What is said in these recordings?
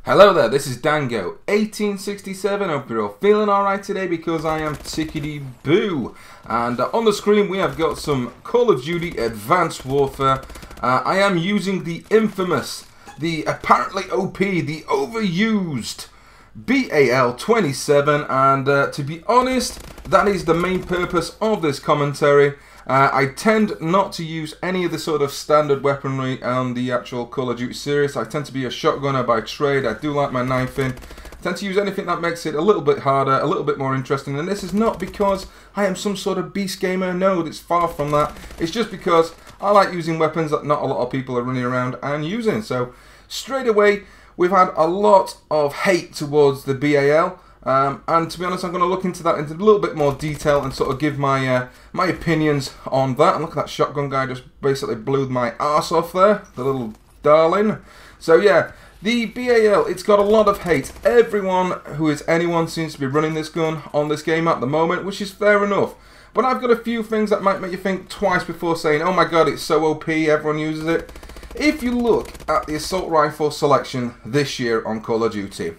Hello there, this is Dango, 1867. Hope you're all feeling alright today because I am tickety boo. And on the screen we have got some Call of Duty Advanced Warfare. I am using the infamous, the apparently OP, the overused BAL 27, and to be honest, that is the main purpose of this commentary. I tend not to use any of the sort of standard weaponry on the actual Call of Duty series. I tend to be a shotgunner by trade. I do like my knifing. I tend to use anything that makes it a little bit harder, a little bit more interesting. And this is not because I am some sort of beast gamer. No, it's far from that. It's just because I like using weapons that not a lot of people are running around and using. So straight away, we've had a lot of hate towards the BAL. And to be honest, I'm going to look into that into a little bit more detail and sort of give my my opinions on that. And look at that shotgun guy just basically blew my arse off there, the little darling. So yeah, the BAL, it's got a lot of hate. Everyone who is anyone seems to be running this gun on this game at the moment, which is fair enough. But I've got a few things that might make you think twice before saying, oh my god, it's so OP, everyone uses it. If you look at the assault rifle selection this year on Call of Duty,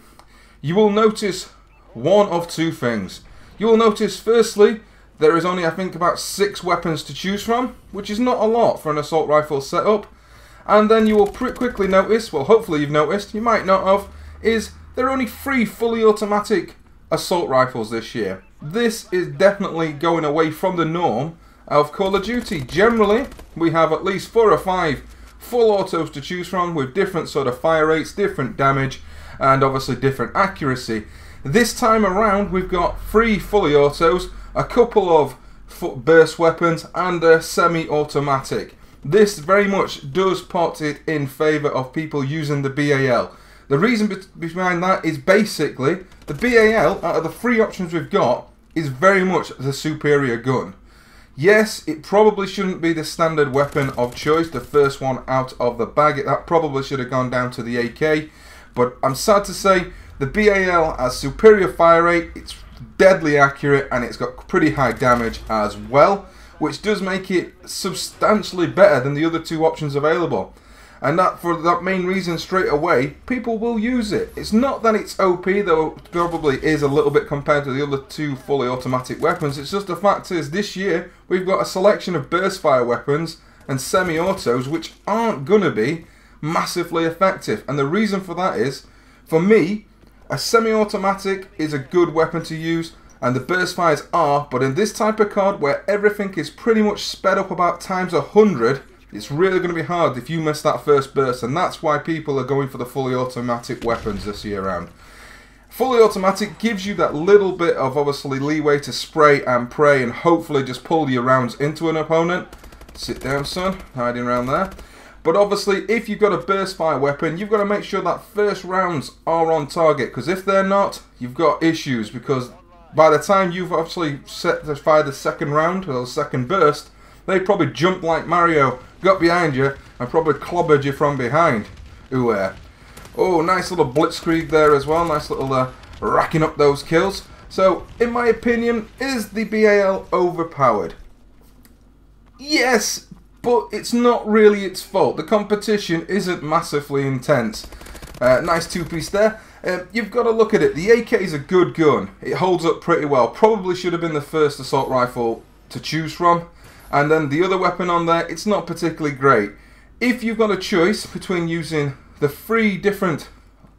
you will notice one of two things. You will notice, firstly, there is only, I think, about 6 weapons to choose from, which is not a lot for an assault rifle setup. And then you will quickly notice, well, hopefully you've noticed, you might not have, is there are only 3 fully automatic assault rifles this year. This is definitely going away from the norm of Call of Duty. Generally, we have at least 4 or 5 full autos to choose from with different sort of fire rates, different damage, and obviously different accuracy. This time around, we've got 3 fully autos, a couple of burst weapons, and a semi-automatic. This very much does put it in favour of people using the BAL. The reason behind that is basically the BAL, out of the 3 options we've got, is very much the superior gun. Yes, it probably shouldn't be the standard weapon of choice, the first one out of the bag. That probably should have gone down to the AK, but I'm sad to say, the BAL has superior fire rate, it's deadly accurate, and it's got pretty high damage as well, which does make it substantially better than the other 2 options available. And that, for that main reason, straight away, people will use it. It's not that it's OP, though it probably is a little bit compared to the other 2 fully automatic weapons. It's just the fact is, this year, we've got a selection of burst fire weapons and semi-autos, which aren't going to be massively effective. And the reason for that is, for me, a semi-automatic is a good weapon to use, and the burst fires are, but in this type of card where everything is pretty much sped up about times 100, it's really going to be hard if you miss that first burst, and that's why people are going for the fully automatic weapons this year round. Fully automatic gives you that little bit of obviously leeway to spray and pray and hopefully just pull your rounds into an opponent. Sit down, son, hiding around there. But obviously, if you've got a burst fire weapon, you've got to make sure that first rounds are on target. Because if they're not, you've got issues. Because by the time you've actually set to fire the second round, or the second burst, they probably jumped like Mario, got behind you, and probably clobbered you from behind. Ooh, oh, nice little blitzkrieg there as well. Nice little racking up those kills. So, in my opinion, is the BAL overpowered? Yes, but it's not really its fault. The competition isn't massively intense. Nice 2-piece there. You've got to look at it. The AK is a good gun. It holds up pretty well. Probably should have been the first assault rifle to choose from. And then the other weapon on there, it's not particularly great. If you've got a choice between using the 3 different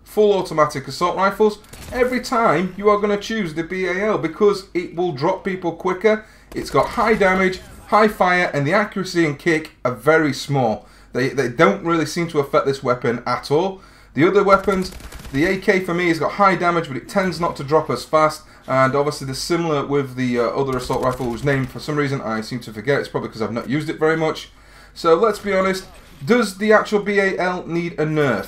full automatic assault rifles, every time you are going to choose the BAL because it will drop people quicker. It's got high damage, high fire, and the accuracy and kick are very small. They don't really seem to affect this weapon at all. The other weapons, the AK for me has got high damage, but it tends not to drop as fast. And obviously they're similar with the other assault rifle whose name for some reason I seem to forget. It's probably because I've not used it very much. So let's be honest, does the actual BAL need a nerf?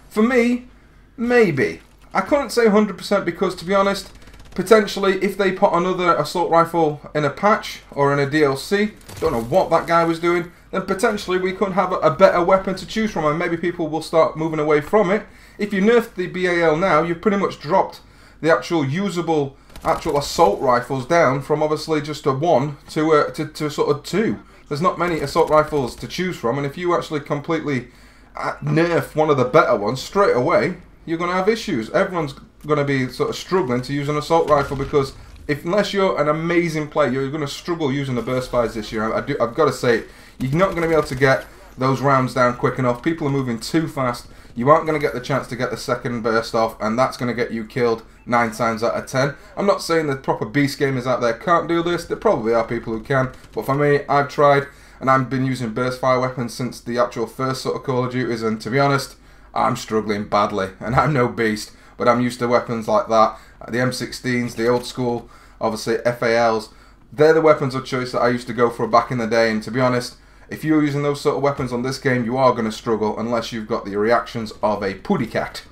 For me, maybe. I couldn't say 100% because, to be honest, potentially, if they put another assault rifle in a patch or in a DLC, don't know what that guy was doing, then potentially we could have a better weapon to choose from and maybe people will start moving away from it. If you nerf the BAL now, you've pretty much dropped the actual usable assault rifles down from obviously just a 1 to sort of 2. There's not many assault rifles to choose from, and if you actually completely nerf one of the better ones straight away, you're going to have issues. Everyone's going to be sort of struggling to use an assault rifle because unless you're an amazing player, you're going to struggle using the burst fires this year. I've got to say, you're not going to be able to get those rounds down quick enough. People are moving too fast. You aren't going to get the chance to get the second burst off, and that's going to get you killed 9 times out of 10. I'm not saying the proper beast gamers out there can't do this. There probably are people who can, but for me, I've tried, and I've been using burst fire weapons since the actual first sort of Call of Duties, and to be honest, I'm struggling badly, and I'm no beast, but I'm used to weapons like that. The M16s, the old school, obviously FALs, they're the weapons of choice that I used to go for back in the day, and to be honest, if you're using those sort of weapons on this game, you are going to struggle unless you've got the reactions of a puddy cat.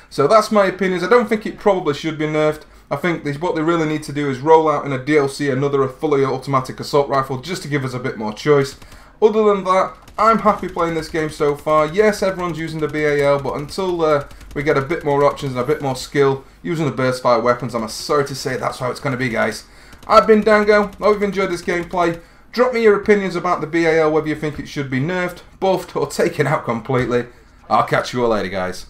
So that's my opinions. I don't think it probably should be nerfed. I think what they really need to do is roll out in a DLC another fully automatic assault rifle just to give us a bit more choice. Other than that, I'm happy playing this game so far. Yes, everyone's using the BAL, but until we get a bit more options and a bit more skill using the burst fire weapons, I'm sorry to say that's how it's going to be, guys. I've been Dango. I hope you've enjoyed this gameplay. Drop me your opinions about the BAL, whether you think it should be nerfed, buffed, or taken out completely. I'll catch you all later, guys.